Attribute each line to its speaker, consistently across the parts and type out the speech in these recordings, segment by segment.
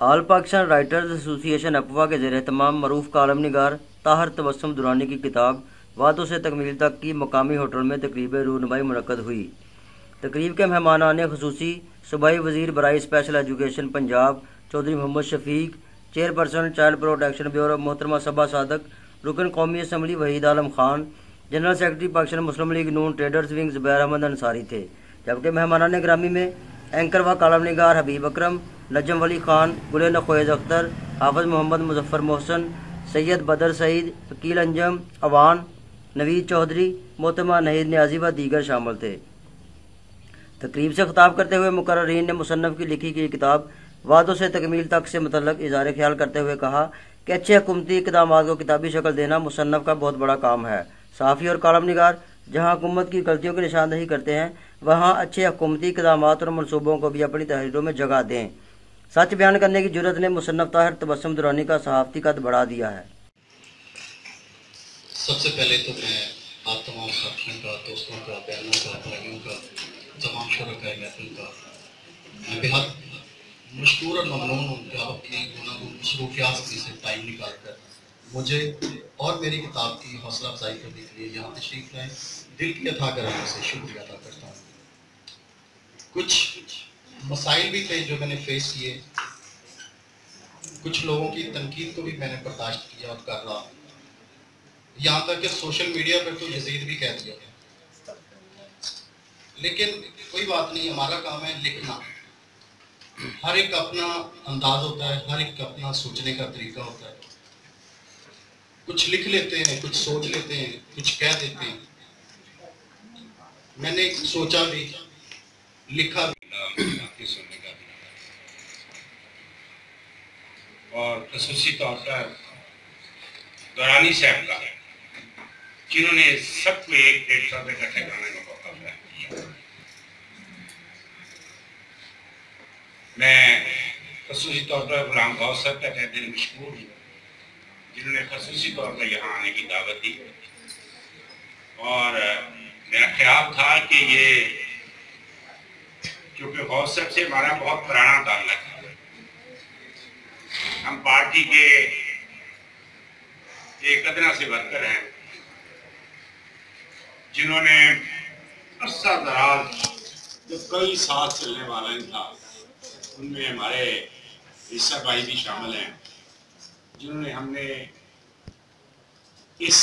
Speaker 1: All Pakistan writers association अफवा के ज़ेर तमाम मरूफ कालम निगार ताहर तबस्सुम दुरानी की किताब वादों से तकमील तक की मकामी होटल में तकरीब रूनमाई मुनक्कद हुई। तकरीब के मेहमानान खुसूसी सूबाई वज़ीर बराई special education Punjab Chaudhry Mohammad Shafiq, chairperson child protection bureau मोहतरमा सबा सादक, रुकन कौमी assembly Waheed Alam Khan, general secretary Pakistan Muslim League Noon traders wing Zubair Ahmed Ansari थे। जबकि मेहमानान ग्रामी में एंकर व कालम निगार हबीब अकरम, नजम वली खान, गुले नखोएज अख्तर, हाफिज मोहम्मद मुजफ्फर मोहसन, सैयद बदर सईद, वकील अंजम अवान, नवीद चौधरी, मोहतरमा नहीद न्याजी व दीगर शामिल थे। तकरीब से खिताब करते हुए मुकर्ररीन ने मुसन्नफ की लिखी गई किताब वादों से तकमील तक से मुतल्लक इज़हार ख्याल करते हुए कहा कि अच्छे हुकूमती इक़दामात को किताबी शक्ल देना मुसन्नफ का बहुत बड़ा काम है। सहाफ़ी और कालम निगार जहाँ हुकूमत की गलतियों की निशानदही करते हैं, वहाँ अच्छे हुकूमती इक़दामात और मनसूबों को भी अपनी तहरीरों में जगह दें। सच बयान करने की जुर्रत ने मुसन्नफ ताहिर तबस्सुम दुरानी का सहाफ़ती कद बढ़ा दिया है।
Speaker 2: सबसे पहले तो मैं आप तमाम साथियों का, दोस्तों का, बहनों का, भाइयों का, तमाम शुरकाए महफिल का मैं बेहद मशकूर और ममनून हूँ कि आप अपनी मसरूफियात से टाइम निकाल कर मुझे और मेरी किताब की हौसला अफजाई करने के लिए यहाँ तशरीफ़ लाए। दिल की अथा कराने से शुक्रिया अदा करता हूँ। कुछ मसाइल भी थे जो मैंने फेस किए, कुछ लोगों की तनकीद को भी मैंने बर्दाश्त किया और कर रहा, यहाँ तक कि सोशल मीडिया पर तो यजीद भी कह दिया गया, लेकिन कोई बात नहीं, हमारा काम है लिखना। हर एक अपना अंदाज होता है, हर एक अपना सोचने का तरीका होता है। कुछ लिख लेते हैं, कुछ सोच लेते हैं, कुछ कह देते हैं। मैंने सोचा भी, लिखा भी, सुनने का भी,
Speaker 3: और खसूसी तौर पर दुरानी साहब का, जिन्होंने सबको एक प्लेटफॉर्म पे इकट्ठे करने का मौका दिया। मैं खसूसी तौर पर गुलाम गौस साहब का तहे दिल मशकूर हूँ, जिन्होंने खसूसी तौर पर यहाँ आने की दावत दी। और मेरा ख्याल था कि ये, क्योंकि गौस साहब से हमारा बहुत पुराना ताल्लुक है, हम पार्टी के एक अदना से वर्कर हैं जिन्होंने अरसा दराज जो कई साल चलने वाला ही था, उनमें हमारे ईसा भाई भी शामिल हैं, जिन्होंने हमने इस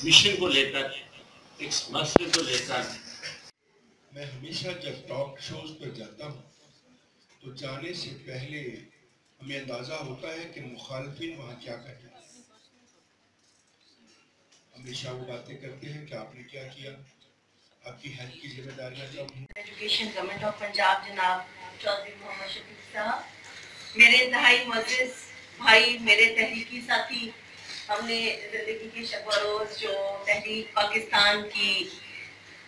Speaker 3: मिशन को लेकर, इस मसले को लेकर।
Speaker 4: मैं हमेशा जब टॉक शोज पर जाता हूँ तो जाने से पहले हमें अंदाजा होता है कि मुखालफिन वहाँ क्या कर रहे हैं। हमेशा वो बातें करते हैं कि आपने क्या किया, आपकी हेल्थ की जिम्मेदारियाँ कब हैं।
Speaker 5: एजुकेशन गवर्नमेंट ऑफ पंजाब जनाब चौधरी मोहम्मद शफीक साहब, मेरे इंतहाई मोअज़्ज़िज़ भाई, मेरे तहरीकी साथी, हमने ज़िंदगी के शब रोज़ जो तहरीक पाकिस्तान की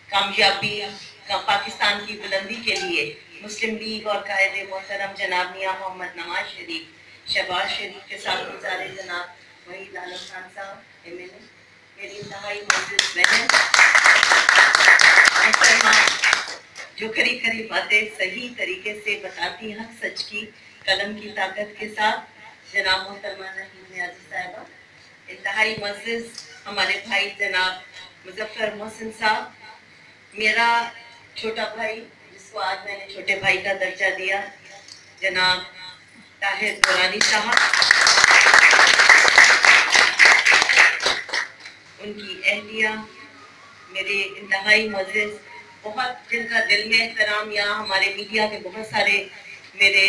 Speaker 5: कामयाबी, पाकिस्तान की बुलंदी के लिए मुस्लिम लीग और कायदे मोहतरम जनाब मियां मोहम्मद नवाज शरीफ, शहबाज शरीफ के साथ गुजारे जनाब वहीद आलम खान साहब MLA, मेरी इंतहाई मोअज़्ज़िज़ बहन जो खरी खरी बातें सही तरीके से बताती हक सच की कलम की ताकत के साथ, जनाब मोहतरमा नहीद न्याजी साहिबा, इंतहाई मुअज़्ज़िज़ हमारे भाई जनाब मुजफ्फर मोहसिन साहब, मेरा छोटा भाई जिसको आज मैंने छोटे भाई का दर्जा दिया, जनाब ताहिर दुरानी साहब, उनकी अहलिया, मेरे इंतहाई मुअज़्ज़िज़, बहुत जिनका दिल में एहतराम, यहाँ हमारे मीडिया के बहुत सारे मेरे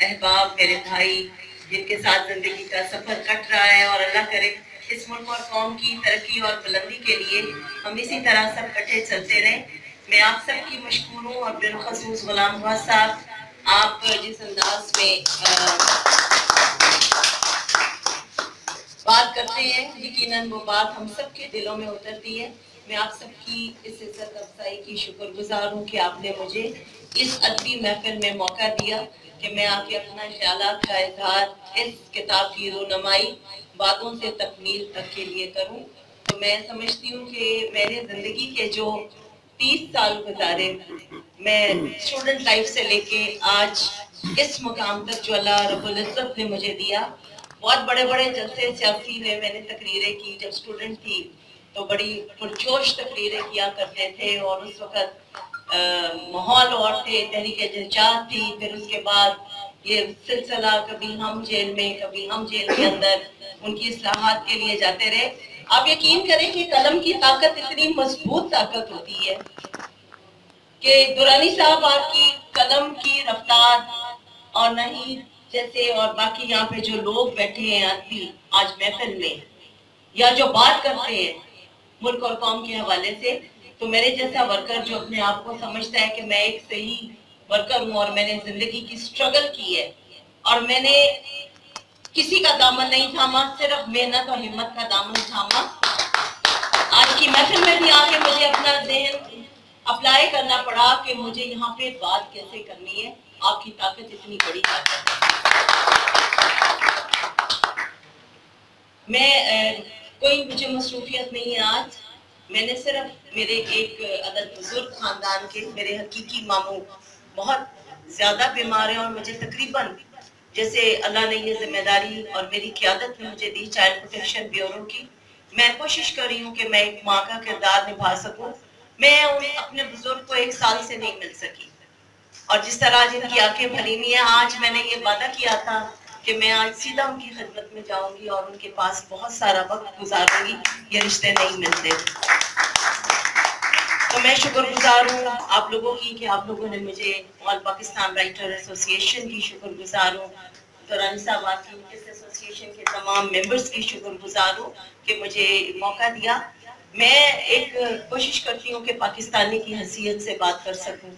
Speaker 5: अहबाब, मेरे भाई, जिनके साथ ज़िंदगी का सफ़र कट रहा है, और अल्लाह करे इस मुल्क और कौम की तरक्की और बुलंदी के लिए हम इसी तरह सब इकट्ठे चलते रहें। मैं आप सब की मशकूर हूँ, और बिलखसूस गुलाम गौस साहब, आप जिस अंदाज में बात करते हैं, यकीनन वो बात हम सब के दिलों में उतरती है। मैं आप सबकी इस इज्जत अफजाई की शुक्रगुजार हूँ कि आपने मुझे इस अदबी महफिल में मौका दिया कि मैं आके अपना ख्यालात का इजहार इस किताब की रोनमाई बातों से तकमील तक के लिए करूँ। तो मैं समझती हूँ कि मैंने ज़िंदगी के जो 30 साल गुजारे, मैं स्टूडेंट लाइफ से लेके आज इस मुकाम तक जो अल्लाह रब्बुल इज्जत ने मुझे दिया, बहुत बड़े बड़े जलसे सियासी में मैंने तकरीरें की। जब स्टूडेंट थी तो बड़ी पुरजोश तकरीरें किया करते थे और उस वक्त माहौल और थे, तहरीक जहजात थी। फिर उसके बाद ये सिलसिला कभी हम जेल में कभी हम जेल के अंदर उनकी इस्लाहात के लिए जाते रहे। आप यकीन करें कि कलम की ताकत इतनी मजबूत ताकत होती है कि दुरानी साहब आपकी कलम की रफ्तार और नहीं जैसे और बाकी यहाँ पे जो लोग बैठे हैं आज महफिल में या जो बात करते हैं मुल्क और कौम के हवाले से, तो मेरे जैसा वर्कर जो अपने आप को समझता है कि मैं एक सही वर्कर हूँ और मैंने जिंदगी की स्ट्रगल की है और मैंने किसी का दामन नहीं थामा, सिर्फ मेहनत और हिम्मत का दामन थामा। आज की महफिल में भी आके मुझे अपना ज़हन अप्लाई करना पड़ा कि मुझे यहाँ पे बात कैसे करनी है। आपकी ताकत इतनी बड़ी ताकत है। मैं कोई मुझे मसरूफियत नहीं है आज। मैंने सिर्फ मेरे एक अदद बुजुर्ग खानदान के मेरे हकीकी मामू बहुत ज्यादा बीमार हैं और मुझे तकरीबन जैसे अल्लाह ने ये जिम्मेदारी और मेरी क़यादत में मुझे दी चाइल्ड प्रोटेक्शन ब्यूरो की, मैं कोशिश कर रही हूँ कि मैं एक माँ का किरदार निभा सकूँ। मैं अपने बुजुर्ग को 1 साल से नहीं मिल सकी और जिस तरह आज इनकी आंखें भरी हुई हैं, आज मैंने ये वादा किया था कि मैं आज सीधा उनकी खिदमत में जाऊंगी और उनके पास बहुत सारा वक्त गुजारूंगी। ये रिश्ते नहीं मिलते। तो मैं शुक्रगुजार हूँ आप लोगों की कि आप लोगों ने मुझे, ऑल पाकिस्तान राइटर एसोसिएशन की शुक्रगुजार हूँ, दुरानी साहब आपकी इस एसोसिएशन के तमाम मेंबर्स की शुक्रगुजार हूँ कि मुझे मौका दिया। मैं एक कोशिश करती हूँ कि पाकिस्तानी की हैसियत से बात कर सकूँ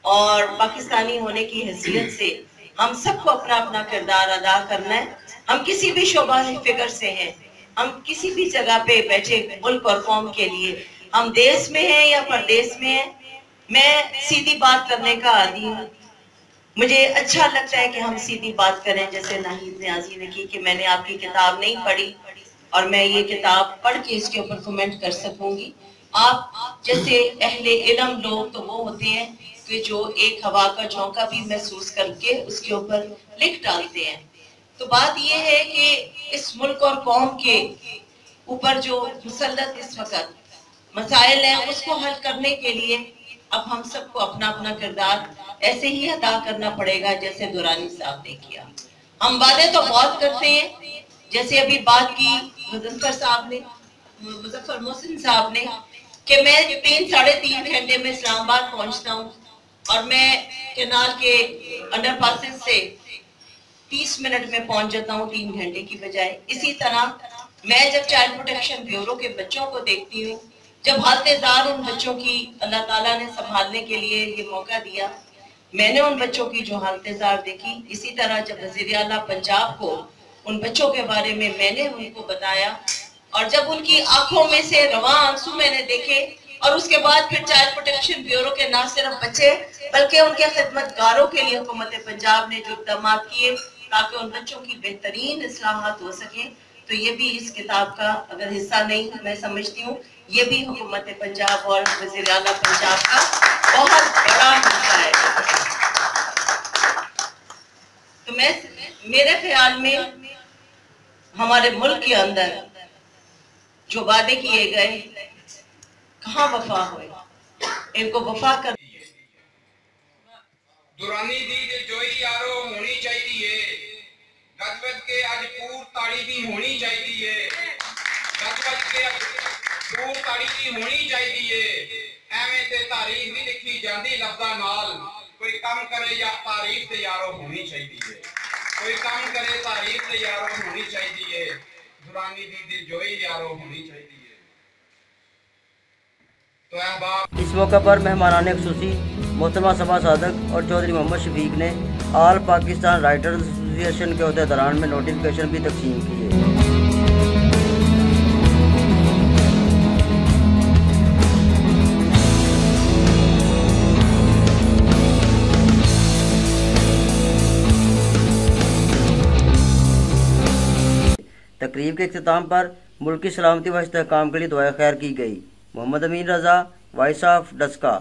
Speaker 5: और पाकिस्तानी होने की हैसियत से हम सबको अपना अपना किरदार अदा करना है। हम किसी भी शोबा फिक्र से हैं, हम किसी भी जगह पे बैठे मुल्क और कौम के लिए, हम देश में हैं या परदेश में हैं, मैं सीधी बात करने का आदी हूँ। मुझे अच्छा लगता है कि हम सीधी बात करें, जैसे नाहिद नियाजी ने की कि मैंने आपकी किताब नहीं पढ़ी और मैं ये किताब पढ़ के इसके ऊपर कमेंट कर सकूंगी। आप जैसे अहले इल्म लोग तो वो होते हैं कि जो एक हवा का झोंका भी महसूस करके उसके ऊपर लिख डालते हैं। तो बात ये है कि इस मुल्क और कौम के ऊपर जो मुसल्लत इस वक्त मसाइल हैं उसको हल करने के लिए अब हम सबको अपना अपना किरदार ऐसे ही अदा करना पड़ेगा जैसे दुरानी साहब ने किया। हम वादे तो बहुत करते हैं, जैसे अभी बात की मुजफ्फर मोहसिन साहब ने कि मैं 3-3.5 घंटे में इस्लामाबाद पहुंचता हूँ और मैं केनाल के अंडरपासेस से 30 मिनट में पहुंच जाता हूँ 3 घंटे की बजाय। इसी तरह मैं जब चाइल्ड प्रोटेक्शन ब्यूरो के बच्चों को देखती हूँ, जब हालतेदार उन बच्चों की अल्लाह ताला ने संभालने के लिए ये मौका दिया, मैंने उन बच्चों की जो हालतेदार देखी, इसी तरह जब वज़ीर आला पंजाब को उन बच्चों के बारे में मैंने उनको बताया और जब उनकी आंखों में से रवां आंसू मैंने देखे और उसके बाद फिर चाइल्ड प्रोटेक्शन ब्यूरो के ना सिर्फ बच्चे बल्कि उनके खिदमतगारों के लिए हुकूमत पंजाब ने जो इक़दाम किए ताकि उन बच्चों की बेहतरीन इस्लाहात हो सके, तो ये भी इस किताब का अगर हिस्सा नहीं, मैं समझती हूँ ये भी हुकूमत पंजाब और वज़ीर आला पंजाब का बहुत बड़ा हिस्सा है। तो मेरे ख्याल में हमारे मुल्क के अंदर जो वादे किए गए कहाँ वफा हुए, इनको वफा कर
Speaker 3: दुरानी दी जोई यारो होनी चाहिए, गजबत के अज पूर ताड़ी भी होनी चाहिए, गजबत के अज पूर ताड़ी भी होनी चाहिए। एवें ते तारीफ नहीं लिखी जाती लफ्ज़ां नाल, कोई काम करे या तारीफ ते यारो होनी चाहिए, कोई काम करे तारीफ ते यारो होनी चाहिए, दुरानी दी जोई यारो होनी चाहिए। तो अहबाब
Speaker 1: इस मौका पर मेहमानाने खुसूसी मोहतरमा सभा सादक और चौधरी मोहम्मद शफीक ने ऑल पाकिस्तान राइटर्स एसोसिएशन के अहदेदारान में नोटिफिकेशन भी तकसीम किए। तकरीब के इख्तिताम पर मुल्क की सलामती व इस्तेहकाम के लिए दुआ खैर की गई। मोहम्मद अमीन रज़ा, वॉइस ऑफ डस्का।